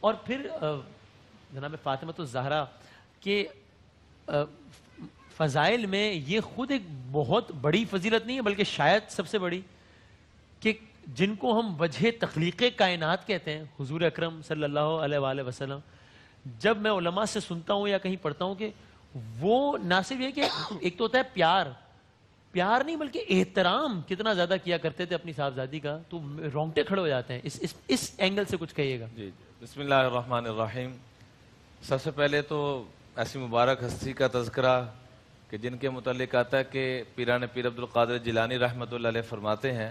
اور پھر جناب فاطمہ الزہرا کے فضائل میں یہ خود ایک بہت بڑی فضیلت نہیں ہے بلکہ شاید سب سے بڑی، کہ جن کو ہم وجہ تخلیق کائنات کہتے ہیں، حضور اکرم صلی اللہ علیہ وآلہ وسلم، جب میں علماء سے سنتا ہوں یا کہیں پڑھتا ہوں کہ وہ نہ صرف یہ کہ ایک تو ہوتا ہے پیار نہیں بلکہ احترام کتنا زیادہ کیا کرتے تھے اپنی صاحبزادی کا، تو رونگٹے کھڑے ہو جاتے ہیں. اس اینگل سے کچھ کہیے گا. جی بسم اللہ الرحمن الرحیم. سب سے پہلے تو ایسی مبارک ہستی کا تذکرہ کہ جن کے متعلق آتا ہے کہ پیران پیر عبد القادر جیلانی رحمۃ اللہ علیہ فرماتے ہیں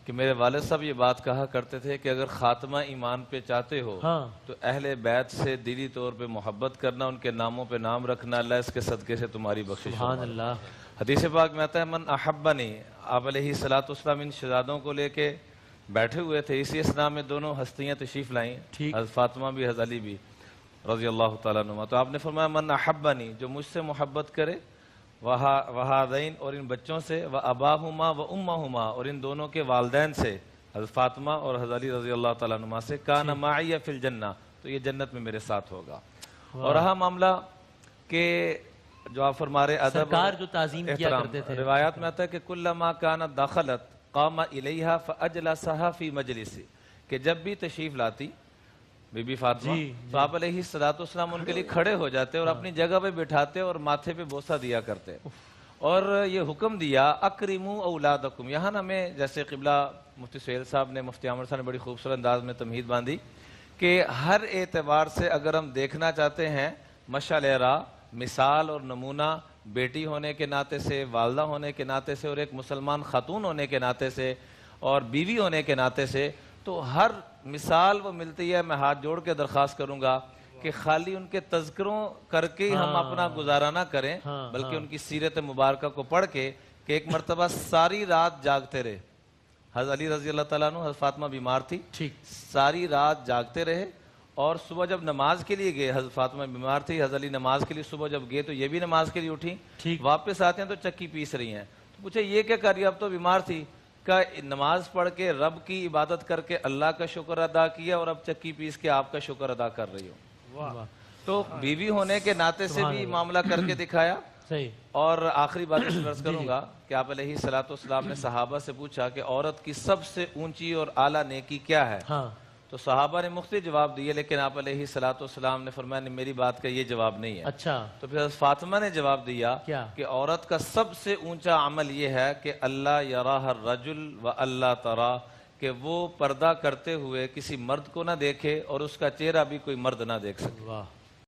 کہ میرے والد صاحب یہ بات کہا کرتے تھے کہ اگر خاتمہ ایمان پہ چاہتے ہو تو اہل بیت سے دلی طور پہ محبت کرنا، ان کے ناموں پہ نام رکھنا، اللہ اس کے صدقے سے تمہاری بخشش. سبحان اللہ. حدیث پاک میں آتا ہے من احبنی، آپ علیہ الصلوۃ والسلام ان شہزادوں کو لے کے بیٹھے ہوئے تھے، اسی اسنا میں دونوں ہستیاں تشریف لائیں، حضرت فاطمہ بھی حضرت علی بھی رضی اللہ تعالیٰ عنہما. تو آپ نے فرمایا من احبنی، جو مجھ سے محبت کرے، وہذین، اور ان بچوں سے، واباہما وامہما، اور ان دونوں کے والدین سے، حضرت فاطمہ اور حضرت علی رضی اللہ تعالیٰ عنہما سے، کان معی فی الجنہ، تو یہ جنت میں میرے ساتھ ہوگا. اور رہا معاملہ کہ جو آپ فرما رہے ادب سرکار جو تعظیم کیا کرتے تھے، روایات میں آتا ہے کہ کلما کانت دخلت قام الیہا فاجلسها فی مجلسی، کہ جب بھی تشریف لاتی بی بی فاطمہ تو آپ علیہ السلام ان کے لیے کھڑے ہو جاتے اور اپنی جگہ پہ بٹھاتے اور ماتھے پہ بوسہ دیا کرتے. اور یہ حکم دیا اکرموا اولادکم. یہاں نا میں جیسے قبلہ مفتی سہیل صاحب نے، مفتی عامر صاحب نے بڑی خوبصورت انداز میں تمہید باندھی کہ ہر اعتبار سے اگر ہم دیکھنا چاہتے ہیں مشعل راہ، مثال اور نمونہ، بیٹی ہونے کے ناطے سے، والدہ ہونے کے ناطے سے، اور ایک مسلمان خاتون ہونے کے ناطے سے، اور بیوی ہونے کے ناطے سے، تو ہر مثال وہ ملتی ہے. میں ہاتھ جوڑ کے درخواست کروں گا کہ خالی ان کے تذکروں کر کے ہم اپنا گزارا نہ کریں، بلکہ ان کی سیرت مبارکہ کو پڑھ کے، کہ ایک مرتبہ ساری رات جاگتے رہے. حضرت علی رضی اللہ تعالیٰ عنہ، حضرت فاطمہ بیمار تھی، ساری رات جاگتے رہے، اور صبح جب نماز کے لیے گئے، حضرت فاطمہ بیمار تھی، حضرت علی نماز کے لیے صبح جب گئے تو یہ بھی نماز کے لیے اٹھی، واپس آتے ہیں تو چکی پیس رہی ہیں. تو پوچھے یہ کیا کر رہی ہے؟ اب تو بیمار تھی. کا نماز پڑھ کے رب کی عبادت کر کے اللہ کا شکر ادا کیا، اور اب چکی پیس کے آپ کا شکر ادا کر رہی ہو. تو بیوی ہونے کے ناطے سے بھی معاملہ کر کے دکھایا. اور آخری بات اس میں عرض کروں گا کہ آپ علیہ الصلوۃ والسلام نے صحابہ سے پوچھا کہ عورت کی سب سے اونچی اور اعلیٰ نیکی کیا ہے؟ تو صحابہ نے مختلف جواب دیے، لیکن آپ علیہ الصلوۃ والسلام نے فرمایا نہیں، میری بات کا یہ جواب نہیں ہے. تو پھر حضرت فاطمہ نے جواب دیا کہ عورت کا سب سے اونچا عمل یہ ہے کہ اللہ یراہ الرجل و اللہ ترا، کہ وہ پردہ کرتے ہوئے کسی مرد کو نہ دیکھے اور اس کا چہرہ بھی کوئی مرد نہ دیکھ سکے.